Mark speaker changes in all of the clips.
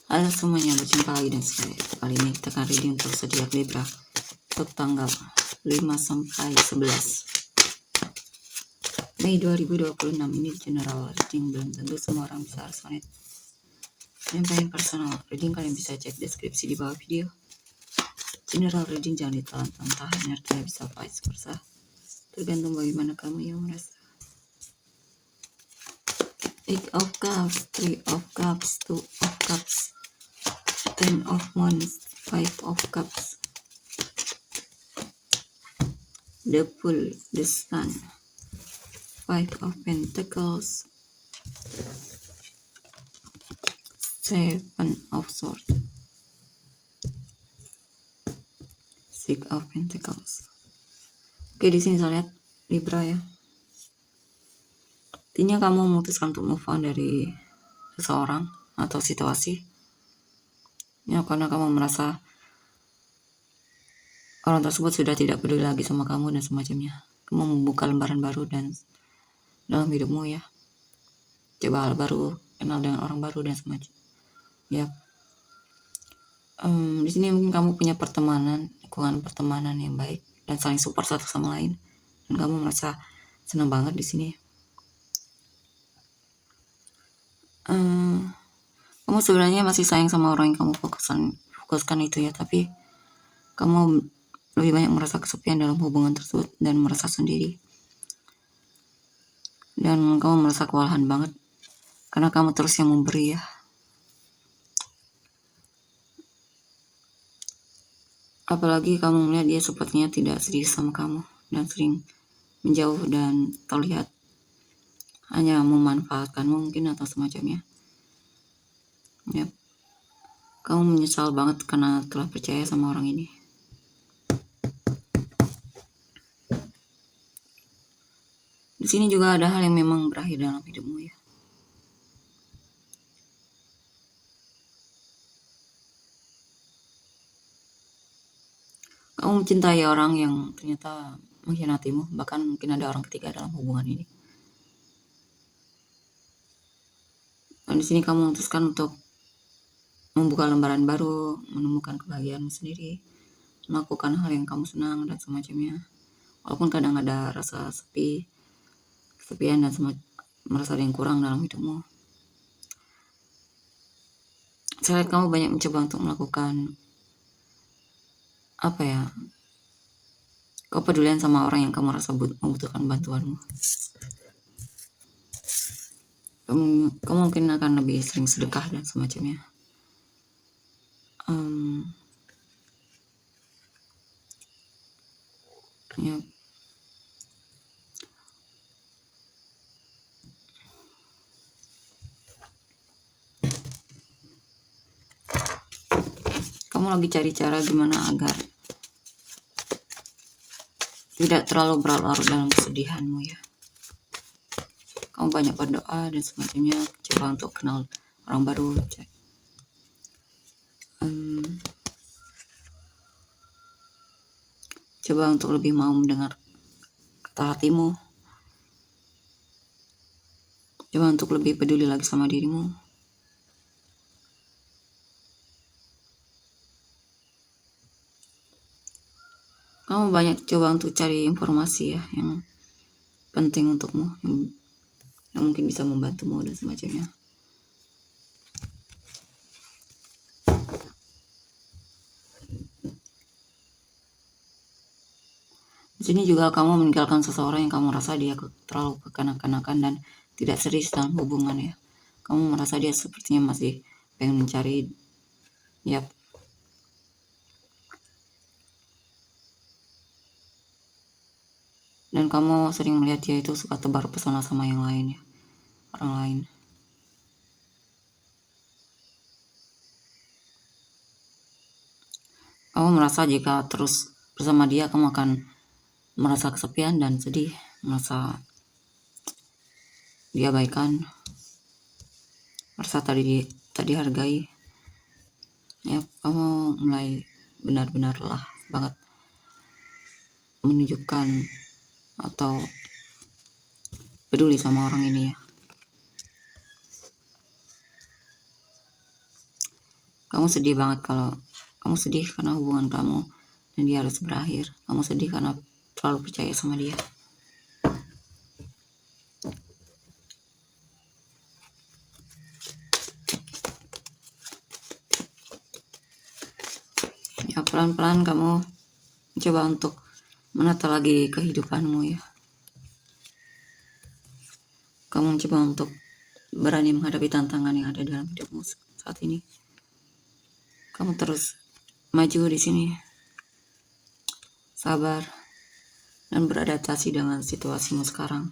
Speaker 1: Halo semuanya, berjumpa lagi dengan saya. Kali ini kita akan reading untuk zodiak Libra untuk tanggal 5 sampai 11 Mei 2026. Ini general reading, belum tentu semua orang bisa resonate. Yang paling personal reading kalian bisa cek deskripsi di bawah video. General reading jangan ditelan-telan, energinya bisa vice versa, tergantung bagaimana kamu yang merasa. Eight of Cups, Three of Cups, Two of Cups, Ten of Wands, Five of Cups, the Fool, the Sun, Five of Pentacles, Seven of Swords, Six of Pentacles. Oke, di sini saya lihat Libra ya. Artinya kamu memutuskan untuk move on dari seseorang atau situasi. Ya, karena kamu merasa orang tersebut sudah tidak peduli lagi sama kamu dan semacamnya. Kamu membuka lembaran baru dan dalam hidupmu ya. Coba hal baru, kenal dengan orang baru dan semacamnya. Ya. Di sini mungkin kamu punya lingkungan pertemanan yang baik dan saling support satu sama lain. Dan kamu merasa senang banget di sini. Kamu sebenarnya masih sayang sama orang yang kamu fokuskan itu ya, tapi kamu lebih banyak merasa kesepian dalam hubungan tersebut dan merasa sendiri. Dan kamu merasa kewalahan banget karena kamu terus yang memberi ya. Apalagi kamu melihat dia sepertinya tidak serius sama kamu dan sering menjauh dan terlihat hanya memanfaatkan mungkin atau semacamnya. Ya. Kamu menyesal banget karena telah percaya sama orang ini. Di sini juga ada hal yang memang berakhir dalam hidupmu ya. Kamu mencintai orang yang ternyata mengkhianatimu, bahkan mungkin ada orang ketiga dalam hubungan ini. Dan di sini kamu memutuskan untuk membuka lembaran baru, menemukan kebahagiaanmu sendiri, melakukan hal yang kamu senang dan semacamnya. Walaupun kadang ada rasa kesepian dan merasa ada yang kurang dalam hidupmu. Saya lihat kamu banyak mencoba untuk melakukan kepedulian sama orang yang kamu rasa membutuhkan bantuanmu. Kamu mungkin akan lebih sering sedekah dan semacamnya. Ya. Kamu lagi cari cara gimana agar tidak terlalu berlarut dalam kesedihanmu ya. Kamu banyak berdoa dan semacamnya, coba untuk kenal orang baru. Coba untuk lebih mau mendengar kata hatimu. Coba untuk lebih peduli lagi sama dirimu. Kamu banyak coba untuk cari informasi ya yang penting untukmu, yang mungkin bisa membantumu dan semacamnya. Di sini juga kamu meninggalkan seseorang yang kamu rasa dia terlalu kekanak-kanakan dan tidak serius dalam hubungan ya. Kamu merasa dia sepertinya masih pengen mencari, ya. Dan kamu sering melihat dia itu suka tebar pesona sama yang lain ya, orang lain. Kamu merasa jika terus bersama dia kamu akan merasa kesepian dan sedih, merasa diabaikan, merasa tadi dihargai. Ya, kamu mulai benar-benar lelah banget menunjukkan atau peduli sama orang ini ya. Kamu sedih banget kalau kamu sedih karena hubungan kamu dan dia harus berakhir. Kamu sedih karena terlalu percaya sama dia. Ya, pelan-pelan kamu coba untuk menata lagi kehidupanmu ya. Kamu mencoba untuk berani menghadapi tantangan yang ada dalam hidupmu saat ini. Kamu terus maju di sini, sabar, dan beradaptasi dengan situasimu sekarang.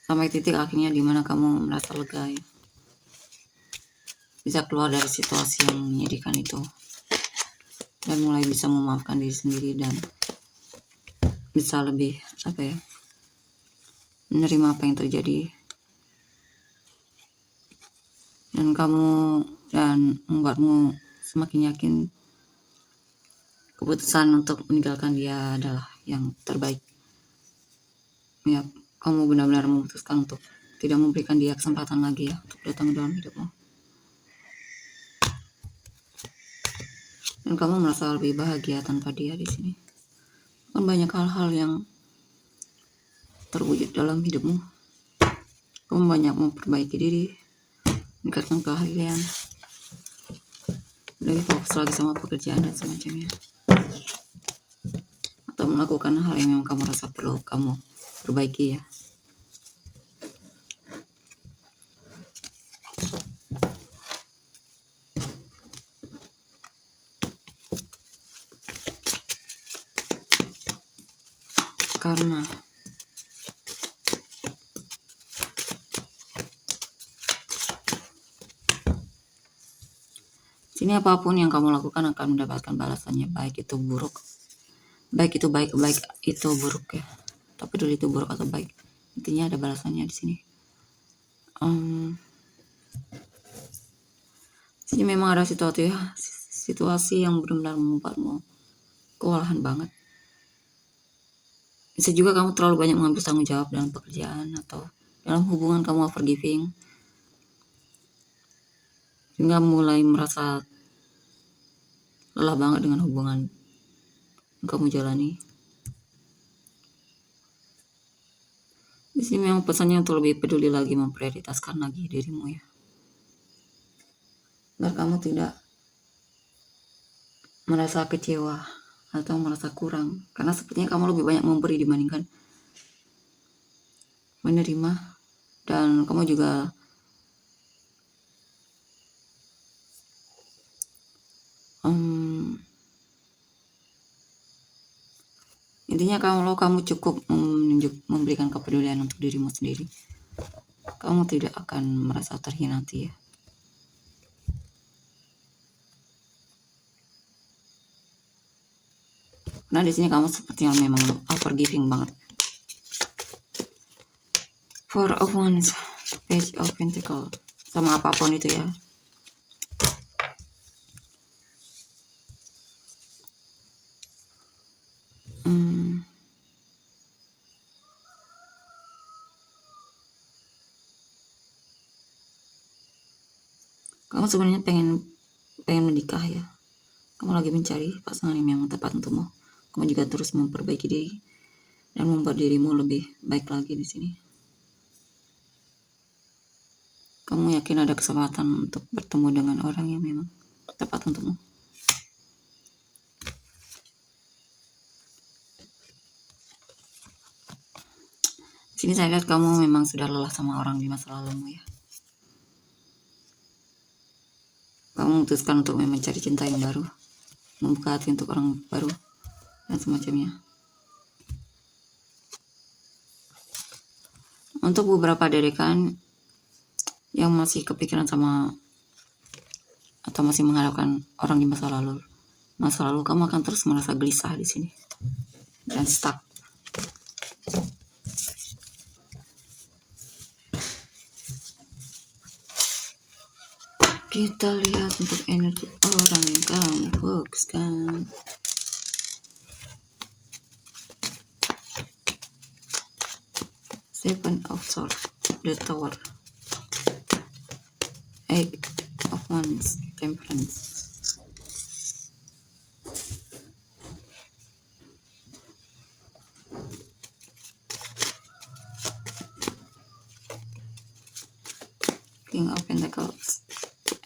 Speaker 1: Sampai titik akhirnya di mana kamu merasa lega ya. Bisa keluar dari situasi yang menyedihkan itu. Dan mulai bisa memaafkan diri sendiri dan bisa lebih menerima apa yang terjadi. Dan membuatmu semakin yakin keputusan untuk meninggalkan dia adalah yang terbaik. Ya, kamu benar-benar memutuskan untuk tidak memberikan dia kesempatan lagi ya untuk datang ke dalam hidupmu. Dan kamu merasa lebih bahagia tanpa dia di sini. Kan banyak hal-hal yang terwujud dalam hidupmu. Kamu banyak memperbaiki diri, meningkatkan keahlian, lebih fokus lagi sama pekerjaan dan semacamnya. Atau melakukan hal yang memang kamu rasa perlu kamu perbaiki ya. Karena sini apapun yang kamu lakukan akan mendapatkan balasannya, baik itu buruk, baik itu buruk ya. Tapi dulu itu buruk atau baik, intinya ada balasannya di sini. Sini memang ada situasi yang benar-benar membuatmu kewalahan banget. Bisa juga kamu terlalu banyak mengambil tanggung jawab dalam pekerjaan atau dalam hubungan kamu overgiving, sehingga mulai merasa lelah banget dengan hubungan yang kamu jalani. Di sini memang pesannya untuk lebih peduli lagi, memprioritaskan lagi dirimu ya, agar kamu tidak merasa kecewa atau merasa kurang, karena sepertinya kamu lebih banyak memberi dibandingkan menerima. Dan kamu juga intinya kalau kamu cukup memberikan kepedulian untuk dirimu sendiri, kamu tidak akan merasa terhianati ya. Nah di sini kamu sepertinya memang overgiving banget. Four of Wands, Page of Pentacles, sama apapun itu ya. Kamu sebenarnya pengen menikah ya. Kamu lagi mencari pasangan yang memang tepat untukmu. Kamu juga terus memperbaiki diri dan membuat dirimu lebih baik lagi di sini. Kamu yakin ada kesempatan untuk bertemu dengan orang yang memang tepat untukmu. Sini saya lihat kamu memang sudah lelah sama orang di masa lalumu ya. Kamu memutuskan untuk mencari cinta yang baru, membuka hati untuk orang baru dan semacamnya. Untuk beberapa derekan yang masih kepikiran sama atau masih mengharapkan orang di masa lalu kamu akan terus merasa gelisah di sini dan stuck. Kita lihat untuk energi orang yang kamu fokuskan. Seven of Swords, the Tower. Eight of Wands, Temperance. King of Pentacles,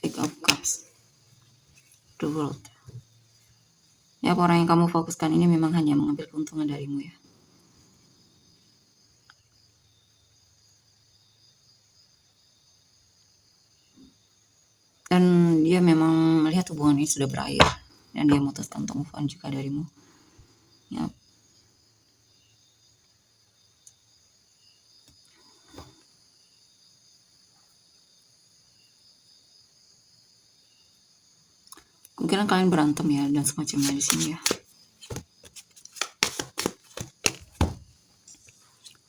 Speaker 1: Eight of Cups, The World. Ya, orang yang kamu fokuskan ini memang hanya mengambil keuntungan darimu ya. Dan dia memang melihat hubungan ini sudah berakhir dan dia memutuskan untuk move on juga darimu. Ya. Kemungkinan kalian berantem ya dan semacamnya di sini ya.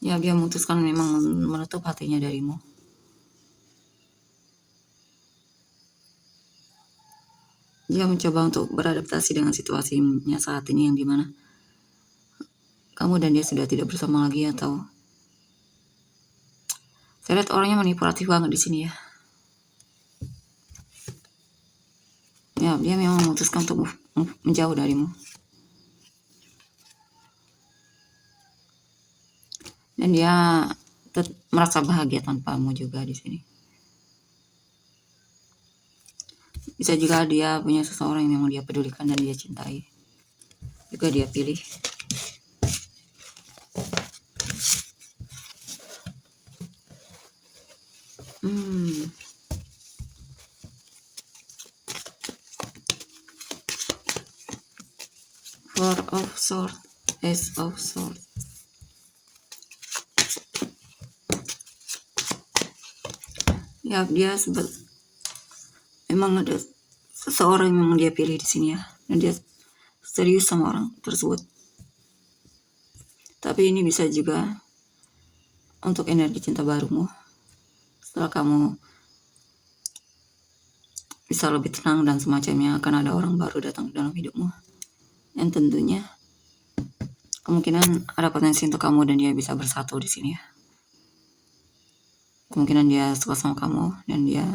Speaker 1: Ya, dia memutuskan memang menutup hatinya darimu. Dia mencoba untuk beradaptasi dengan situasinya saat ini yang dimana kamu dan dia sudah tidak bersama lagi, atau saya lihat orangnya manipulatif banget di sini ya. Ya, dia memang memutuskan untuk menjauh darimu. Dan dia merasa bahagia tanpamu juga di sini. Bisa juga dia punya seseorang yang memang dia pedulikan dan dia cintai. Juga dia pilih. Four of Swords, Ace of Swords. Ya, dia memang ada seseorang yang memang dia pilih di sini ya, dan dia serius sama orang tersebut. Tapi ini bisa juga untuk energi cinta barumu. Setelah kamu bisa lebih tenang dan semacamnya, akan ada orang baru datang ke dalam hidupmu. Dan tentunya kemungkinan ada potensi untuk kamu dan dia bisa bersatu di sini ya. Kemungkinan dia suka sama kamu dan dia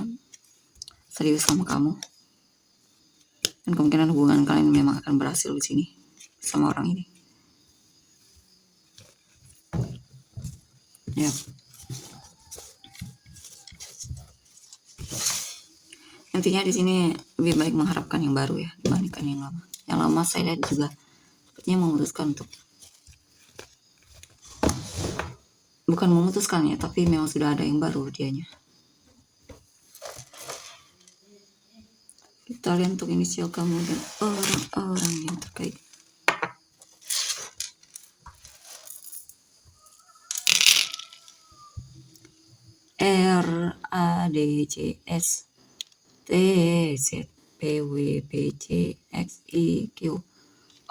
Speaker 1: serius sama kamu. Dan kemungkinan hubungan kalian memang akan berhasil di sini sama orang ini. Ya. Intinya di sini lebih baik mengharapkan yang baru ya dibandingkan yang lama. Yang lama saya lihat juga sepertinya memutuskan untuk bukan memutuskan ya, tapi memang sudah ada yang baru dianya. Kita lihat untuk inisial kamu dan orang-orang yang terkait. RADCS TZPWPCXIQ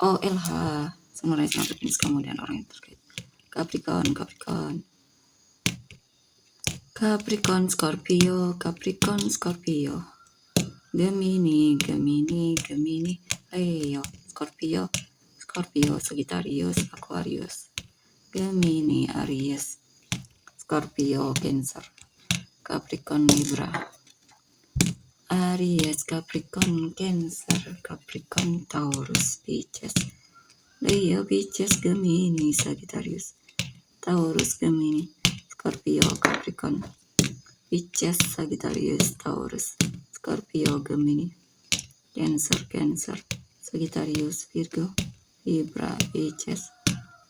Speaker 1: OLH. Summarize untuk inisial kamu dan orang yang terkait. Capricorn, Scorpio, Gemini, Leo, Scorpio, Sagittarius, Aquarius, Gemini, Aries, Scorpio, Cancer, Capricorn, Libra, Aries, Capricorn, Cancer, Capricorn, Taurus, Pisces, Leo, Pisces, Gemini, Sagittarius, Taurus, Gemini, Scorpio, Capricorn, Pisces, Sagittarius, Taurus, Scorpio, Gemini, Cancer, Sagittarius, Virgo, Libra, Pisces,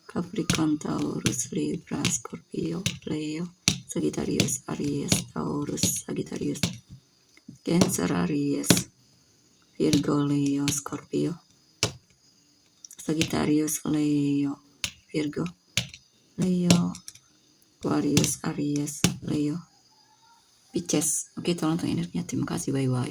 Speaker 1: Capricorn, Taurus, Libra, Scorpio, Leo, Sagittarius, Aries, Taurus, Sagittarius, Cancer, Aries, Virgo, Leo, Scorpio, Sagittarius, Leo, Virgo, Leo, Aquarius, Aries, Leo, Pisces. Oke, tolong untuk energinya. Terima kasih, bye-bye.